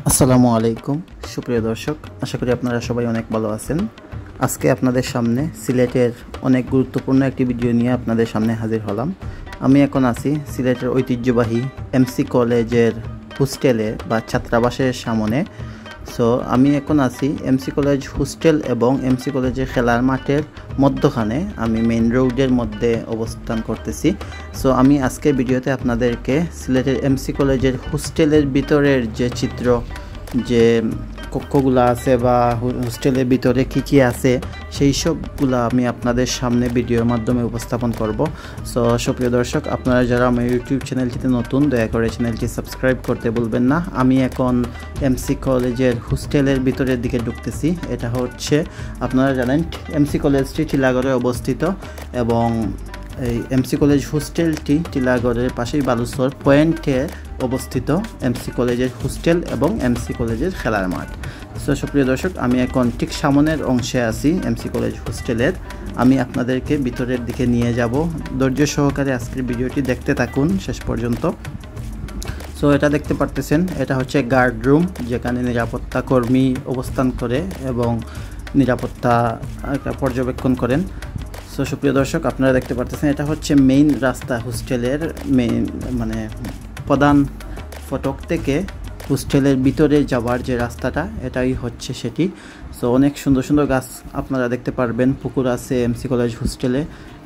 আসসালামু আলাইকুম সুপ্রিয় দর্শক, আশা করি আপনারা সবাই অনেক ভালো আছেন। আজকে আপনাদের সামনে সিলেটের অনেক গুরুত্বপূর্ণ একটি ভিডিও নিয়ে আপনাদের সামনে হাজির হলাম। আমি এখন আছি সিলেটের ঐতিহ্যবাহী এমসি কলেজের হোস্টেলে বা ছাত্রাবাসের সামনে। সো আমি এখন আছি এমসি কলেজ হোস্টেল এবং এমসি কলেজের খেলার মাঠের মধ্যখানে। আমি মেইন রোডের মধ্যে অবস্থান করতেছি। সো আমি আজকের ভিডিওতে আপনাদেরকে সিলেটের এমসি কলেজের হোস্টেলের ভিতরের যে চিত্র, যে কক্ষগুলো আছে বা হোস্টেলের ভিতরে কী আছে সেই সবগুলো আমি আপনাদের সামনে ভিডিওর মাধ্যমে উপস্থাপন করব। সো সুপ্রিয় দর্শক, আপনারা যারা আমার ইউটিউব চ্যানেলটিতে নতুন, দয়া করে চ্যানেলটি সাবস্ক্রাইব করতে ভুলবেন না। আমি এখন এমসি কলেজের হোস্টেলের ভিতরের দিকে ঢুকতেছি। এটা হচ্ছে, আপনারা জানেন, এমসি কলেজটি টিলাগড়ে অবস্থিত এবং এই এমসি কলেজ হোস্টেলটি টিলাগড়ের পাশেই বালুচর পয়েন্টে অবস্থিত এমসি কলেজের হোস্টেল এবং এমসি কলেজের খেলার মাঠ। সো সুপ্রিয় দর্শক, আমি এখন ঠিক সামনের অংশে আছি এমসি কলেজ হোস্টেলের। আমি আপনাদেরকে ভিতরের দিকে নিয়ে যাব। ধৈর্য সহকারে আজকের ভিডিওটি দেখতে থাকুন শেষ পর্যন্ত। সো এটা দেখতে পারতেছেন, এটা হচ্ছে গার্ড রুম, যেখানে নিরাপত্তা কর্মী অবস্থান করে এবং নিরাপত্তা পর্যবেক্ষণ করেন। সো সুপ্রিয় দর্শক, আপনারা দেখতে পারতেছেন, এটা হচ্ছে মেইন রাস্তা, হোস্টেলের মেইন প্রধান ফটক থেকে হোস্টেলের ভিতরে যাওয়ার যে রাস্তাটা, এটাই হচ্ছে সেটি। সো অনেক সুন্দর সুন্দর গাছ আপনারা দেখতে পারবেন, পুকুর আছে এমসি কলেজ হোস্টেলে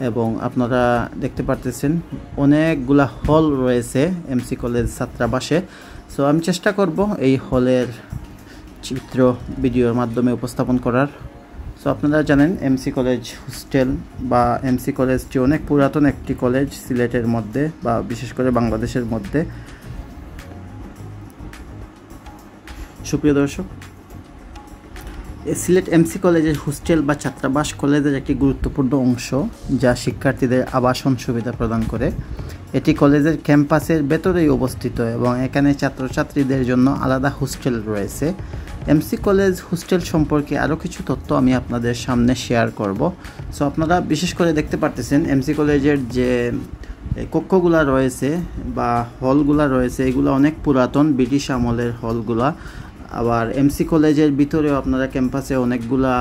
এবং আপনারা দেখতে পারতেছেন অনেকগুলা হল রয়েছে এমসি কলেজ ছাত্রাবাসে। সো আমি চেষ্টা করব এই হলের চিত্র ভিডিওর মাধ্যমে উপস্থাপন করার। সো আপনারা জানেন, এমসি কলেজ হোস্টেল বা এমসি কলেজটি অনেক পুরাতন একটি কলেজ সিলেটের মধ্যে বা বিশেষ করে বাংলাদেশের মধ্যে। সুপ্রিয় দর্শক, সিলেট এমসি কলেজের হোস্টেল বা ছাত্রাবাস কলেজের একটি গুরুত্বপূর্ণ অংশ, যা শিক্ষার্থীদের আবাসন সুবিধা প্রদান করে। এটি কলেজের ক্যাম্পাসের ভেতরেই অবস্থিত এবং এখানে ছাত্রছাত্রীদের জন্য আলাদা হোস্টেল রয়েছে। এমসি কলেজ হোস্টেল সম্পর্কে আরও কিছু তথ্য আমি আপনাদের সামনে শেয়ার করব। সো আপনারা বিশেষ করে দেখতে পারতেছেন, এমসি কলেজের যে কক্ষগুলা রয়েছে বা হলগুলা রয়েছে, এগুলো অনেক পুরাতন, ব্রিটিশ আমলের হলগুলা। আবার এমসি কলেজের ভিতরেও আপনারা ক্যাম্পাসে অনেকগুলা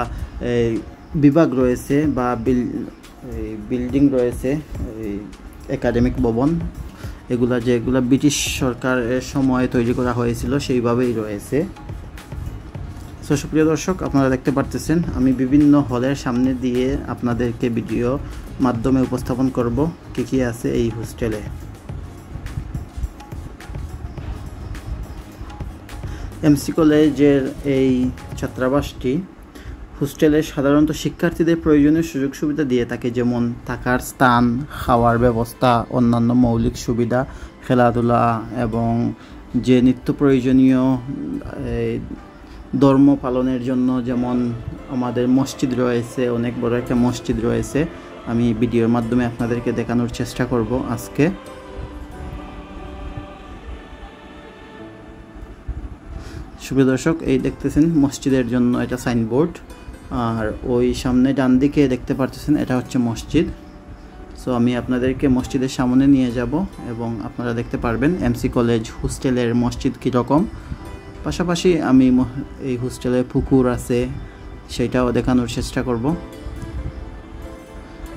বিভাগ রয়েছে বা বিল্ডিং রয়েছে, একাডেমিক ভবন, যেগুলো ব্রিটিশ সরকারের সময় তৈরি করা হয়েছিল সেইভাবেই রয়েছে। সো সুপ্রিয় দর্শক, আপনারা দেখতে পারতেছেন, আমি বিভিন্ন হলের সামনে দিয়ে আপনাদেরকে ভিডিও মাধ্যমে উপস্থাপন করব কী আছে এই হোস্টেলে। এমসি কলেজের এই ছাত্রাবাসটি হোস্টেলে সাধারণত শিক্ষার্থীদের প্রয়োজনীয় সুযোগ সুবিধা দিয়ে থাকে, যেমন থাকার স্থান, খাওয়ার ব্যবস্থা, অন্যান্য মৌলিক সুবিধা, খেলাধুলা এবং যে নিত্য প্রয়োজনীয় ধর্ম পালনের জন্য, যেমন আমাদের মসজিদ রয়েছে, অনেক বড় একটা মসজিদ রয়েছে। আমি ভিডিওর মাধ্যমে আপনাদেরকে দেখানোর চেষ্টা করব আজকে। সুপ্রিয় দর্শক, এই দেখতেছেন মসজিদের জন্য এটা সাইনবোর্ড, আর ওই সামনে ডান দিকে দেখতে পারতেছেন এটা হচ্ছে মসজিদ। সো আমি আপনাদেরকে মসজিদের সামনে নিয়ে যাব এবং আপনারা দেখতে পারবেন এমসি কলেজ হোস্টেলের মসজিদ কীরকম। পাশাপাশি আমি এই হোস্টেলে পুকুর আছে সেটাও দেখানোর চেষ্টা করব।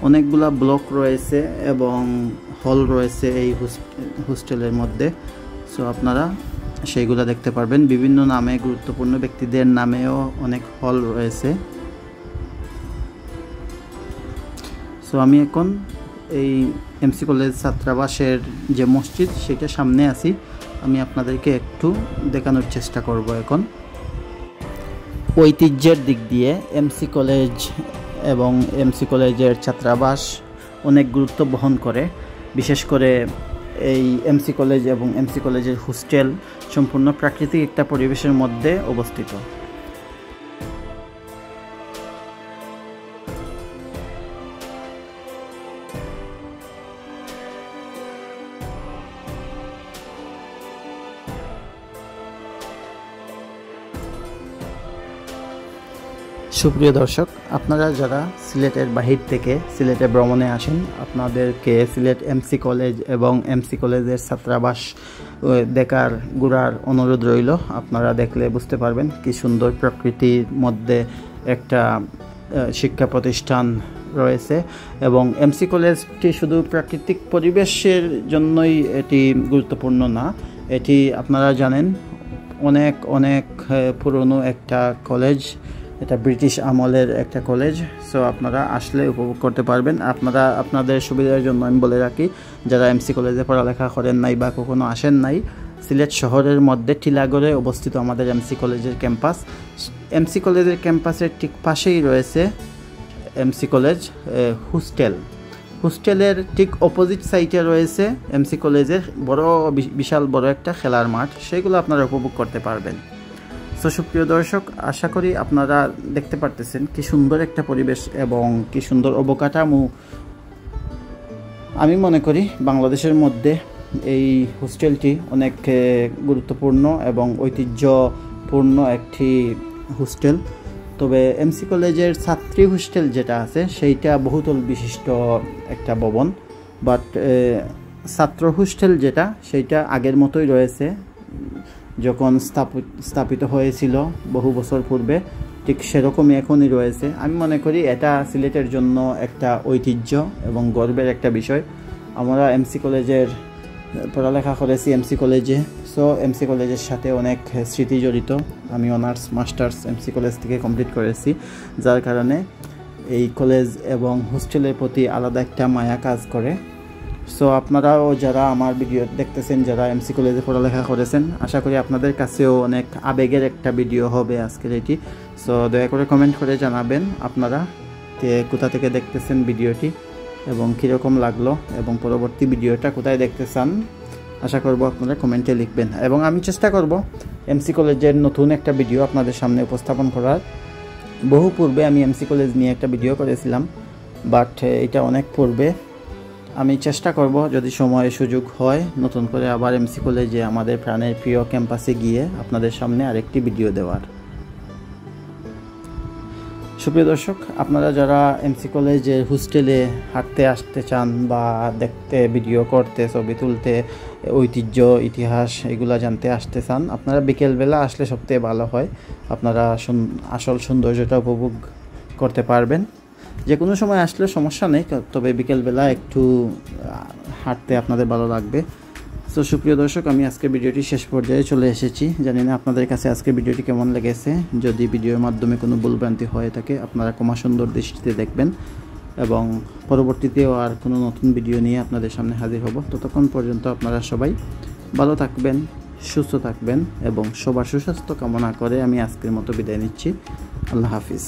অনেকগুলা ব্লক রয়েছে এবং হল রয়েছে এই হোস্টেলের মধ্যে। সো আপনারা সেইগুলো দেখতে পারবেন, বিভিন্ন নামে, গুরুত্বপূর্ণ ব্যক্তিদের নামেও অনেক হল রয়েছে। সো আমি এখন এই এমসি কলেজ ছাত্রাবাসের যে মসজিদ সেটার সামনে আছি, আমি আপনাদেরকে একটু দেখানোর চেষ্টা করব। এখন ঐতিহ্যের দিক দিয়ে এমসি কলেজ এবং এমসি কলেজের ছাত্রাবাস অনেক গুরুত্ব বহন করে। বিশেষ করে এই এমসি কলেজ এবং এমসি কলেজের হোস্টেল সম্পূর্ণ প্রাকৃতিক একটা পরিবেশের মধ্যে অবস্থিত। সুপ্রিয় দর্শক, আপনারা যারা সিলেটের বাহির থেকে সিলেটে ভ্রমণে আসেন, আপনাদেরকে সিলেট এমসি কলেজ এবং এমসি কলেজের ছাত্রাবাস দেখার ঘোরার অনুরোধ রইল। আপনারা দেখলে বুঝতে পারবেন কি সুন্দর প্রকৃতির মধ্যে একটা শিক্ষা প্রতিষ্ঠান রয়েছে। এবং এমসি কলেজটি শুধু প্রাকৃতিক পরিবেশের জন্যই এটি গুরুত্বপূর্ণ না, এটি আপনারা জানেন অনেক অনেক পুরনো একটা কলেজ, এটা ব্রিটিশ আমলের একটা কলেজ। সো আপনারা আসলে উপভোগ করতে পারবেন। আপনাদের সুবিধার জন্য আমি বলে রাখি, যারা এমসি কলেজে পড়ালেখা করেন নাই বা কখনো আসেন নাই, সিলেট শহরের মধ্যে টিলাগড়ে অবস্থিত আমাদের এমসি কলেজের ক্যাম্পাস। এমসি কলেজের ক্যাম্পাসের ঠিক পাশেই রয়েছে এমসি কলেজ হোস্টেলের ঠিক অপোজিট সাইডে রয়েছে এমসি কলেজের বিশাল বড় একটা খেলার মাঠ, সেগুলো আপনারা উপভোগ করতে পারবেন। তো সুপ্রিয় দর্শক, আশা করি আপনারা দেখতে পারতেছেন কি সুন্দর একটা পরিবেশ এবং কি সুন্দর অবকাঠামো। আমি মনে করি বাংলাদেশের মধ্যে এই হোস্টেলটি অনেক গুরুত্বপূর্ণ এবং ঐতিহ্যপূর্ণ একটি হোস্টেল। তবে এমসি কলেজের ছাত্রী হোস্টেল যেটা আছে সেইটা বহুতল বিশিষ্ট একটা ভবন, বাট ছাত্র হোস্টেল যেটা সেইটা আগের মতোই রয়েছে, যখন স্থাপিত হয়েছিল বহু বছর পূর্বে, ঠিক সেরকমই এখনই রয়েছে। আমি মনে করি এটা সিলেটের জন্য একটা ঐতিহ্য এবং গর্বের একটা বিষয়। আমরা এমসি কলেজের পড়ালেখা করেছি এমসি কলেজে, সো এমসি কলেজের সাথে অনেক স্মৃতি জড়িত। আমি অনার্স মাস্টার্স এমসি কলেজ থেকে কমপ্লিট করেছি, যার কারণে এই কলেজ এবং হোস্টেলের প্রতি আলাদা একটা মায়া কাজ করে। সো আপনারাও যারা আমার ভিডিও দেখতেছেন, যারা এমসি কলেজে পড়ালেখা করেছেন, আশা করি আপনাদের কাছেও অনেক আবেগের একটা ভিডিও হবে আজকের এটি। সো দয়া করে কমেন্ট করে জানাবেন আপনারা কোথা থেকে দেখতেছেন ভিডিওটি এবং কীরকম লাগলো এবং পরবর্তী ভিডিওটা কোথায় দেখতে চান। আশা করব আপনারা কমেন্টে লিখবেন এবং আমি চেষ্টা করব এমসি কলেজের নতুন একটা ভিডিও আপনাদের সামনে উপস্থাপন করার। বহু পূর্বে আমি এমসি কলেজ নিয়ে একটা ভিডিও করেছিলাম, বাট এটা অনেক পূর্বে। আমি চেষ্টা করব যদি সময় সুযোগ হয় নতুন করে আবার এমসি কলেজে আমাদের প্রাণের প্রিয় ক্যাম্পাসে গিয়ে আপনাদের সামনে আরেকটি ভিডিও দেওয়ার। সুপ্রিয় দর্শক, আপনারা যারা এমসি কলেজের হোস্টেলে হাঁটতে আসতে চান বা দেখতে, ভিডিও করতে, ছবি তুলতে, ঐতিহ্য ইতিহাস এগুলা জানতে আসতে চান, আপনারা বিকেলবেলা আসলে সবথেকে ভালো হয়। আপনারা আসল সৌন্দর্যটা উপভোগ করতে পারবেন। যে কোনো সময় আসলে সমস্যা নেই, তবে বিকেলবেলা একটু হাঁটতে আপনাদের ভালো লাগবে। তো সুপ্রিয় দর্শক, আমি আজকে ভিডিওটি শেষ পর্যায়ে চলে এসেছি। জানি না আপনাদের কাছে আজকে ভিডিওটি কেমন লেগেছে। যদি ভিডিওর মাধ্যমে কোনো ভুলভ্রান্তি হয়ে থাকে, আপনারা ক্ষমা সুন্দর দৃষ্টিতে দেখবেন এবং পরবর্তীতেও আর কোনো নতুন ভিডিও নিয়ে আপনাদের সামনে হাজির হব। ততক্ষণ পর্যন্ত আপনারা সবাই ভালো থাকবেন, সুস্থ থাকবেন এবং সবার সুস্বাস্থ্য কামনা করে আমি আজকের মতো বিদায় নিচ্ছি। আল্লাহ হাফিজ।